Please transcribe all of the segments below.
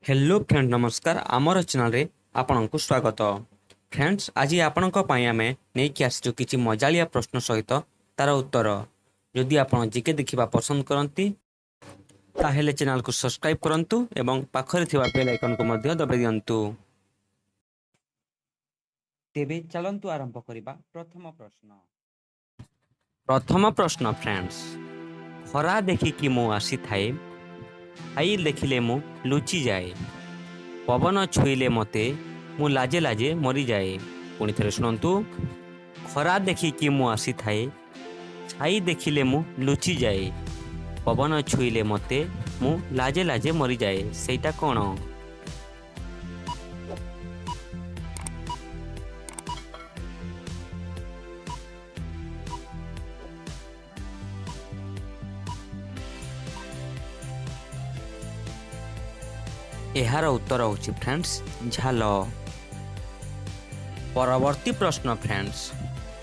Hello friend नमस्कार आमर channel रे आपनक स्वागत। फ्रेंड्स आज आपनक पई आमे नै कि आसी किछि मजालिया प्रश्न सहित तार उत्तर। जदि आपण जीके देखिबा पसंद करंती ताहेले चैनल को सब्सक्राइब करंतु एवं पाखरे थिबा बेल आइकन को मध्य दबाइ दियंतु। तेबे चलंतु आरंभ करिबा प्रथम प्रश्न। प्रथम प्रश्न फ्रेंड्स, खरा देखि कि मु आसी थाए, आई देखिले मु लुचि जाए, पवन छुईले मते मु लाजे लाजे मरी जाए। पुणी थे शुणु, खरा देखिकी मु आसी थाए, छाई देखिले मु लुचि जाए, पवन छुईले मते मु लाजे लाजे मरी जाए। सेटा कौन? एहार उत्तर होची फ्रेंड्स झाल। परवर्ती प्रश्न फ्रेंड्स,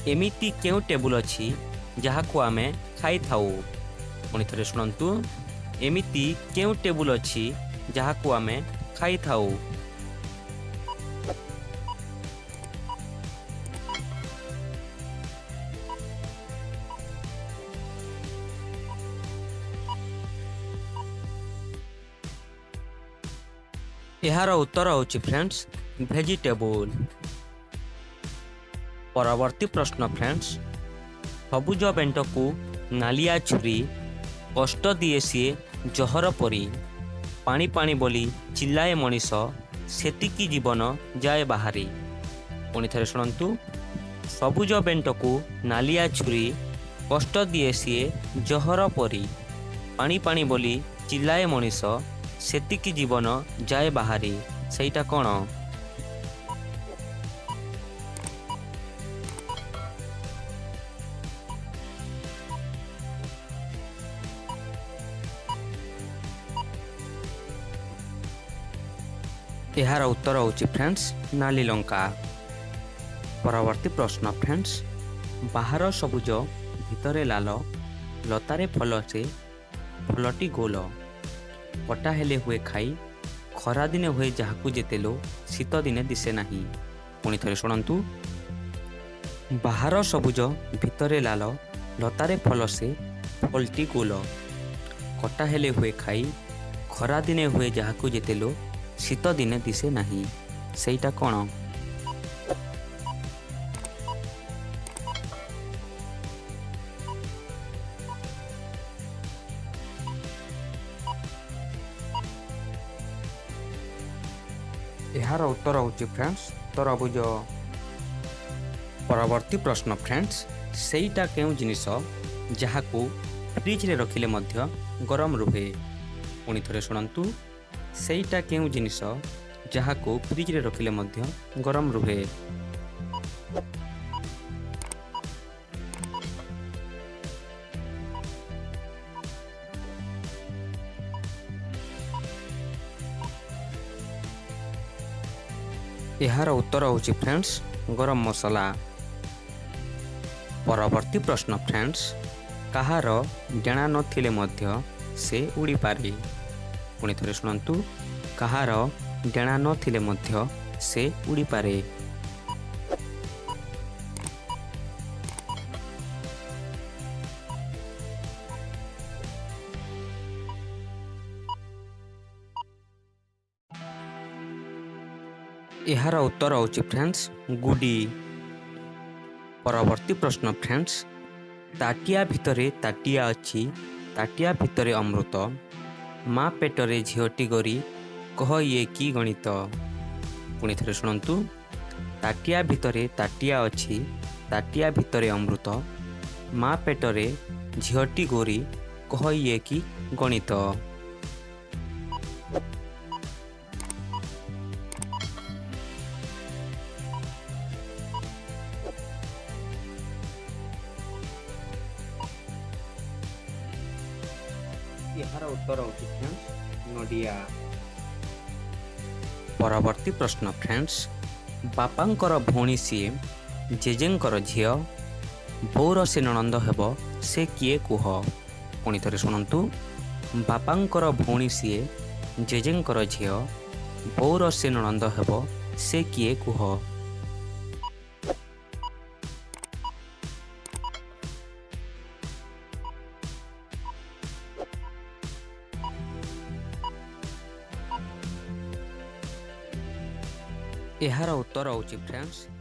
एमिति केउ टेबुल अछि जहाकू आमे खाई थाउ? पुणी थे शुणु, एमिति केउ टेबुल अछि जहाकू आमे खाई थाउ? एहार उत्तर होची फ्रेंड्स वेजिटेबल। परवर्ती प्रश्न फ्रेंड्स, सबुज बेंटकू नालिया छुरी कष्ट दिए सीए जहर परी, पानी पानी बोली चिल्लाए मनीष सेतिकी जीवन जाए बाहरी। पुणी थे शुणु, सबुज बेंटकू नालिया छुरी कष्ट दिए सीए जहर परी, पानी पानी बोली चिल्लाए मनीष सेतिकी जीवन जाए बाहरी। सेटा कौन? एहार उत्तर होची फ्रेंड्स नाली लंका। परवर्ती प्रश्न फ्रेंड्स, बाहर सबुज भितरे लाल, लतारे फल से फलटी गोल, कटा हेले हुए खाई, खरा दिने हुए जहाकू जेतेलो शीत दिने दिसे नाही। पुणी थे शुणु, बाहर सबुज भितरे लाल, लतारे फल से फलटी गोल, कटा हेले हुए खाई, खरा दिने हुए जहाकू जेतेलो शीत दिने दिसे नाही। सेटा कौन? एहार उत्तर होची फ्रेंड्स तरबुज। परवर्ती प्रश्न फ्रेंड्स, सेटा केउ जिनिस जहाकू फ्रिज रे रखिले मध्य गरम रुहे? पुणी थे शुणु, सेटा केउ जिनिस जहाकू फ्रिज रे रखिले मध्य गरम रुहे? एहार उत्तर होची फ्रेंड्स गरम मसला। परवर्ती प्रश्न फ्रेंड्स, कहार डेणा नथिले मध्य से उड़ी पारे? पुणी थे शुणु, कहार डेणा नथिले मध्य से उड़ी पारे? एहार उत्तर होची फ्रेंड्स गुडी। परवर्ती प्रश्न फ्रेंड्स, ताटिया भितरे ताटिया अच्छी, ताटिया भितरे अमृत, माँ पेटरे झीटी गरी, कह ये की गणित? पुणी थे शुणु, ताटिया भितरे ताटिया अच्छी, ताटिया भितरे अमृत, माँ पेटरे झीटी गोरी, कह ये की गणित? एहार उत्तर होची फ्रेंड्स नडिया। परवर्ती प्रश्न फ्रेंड्स, बापांकर भौणी सीए, जेजेंकर झियो, बोर से ननंद हेब से किए कुह? पुणी थे शुणु, बापांकर भौणी सीए, जेजेंकर झियो, ବୋଉର ସେ ନଣନ୍ଦ ହେବ ସେ କିଏ କୁହ? ଏହାର ଉତ୍ତର ହେଉଛି ଫ୍ରେଣ୍ଡସ୍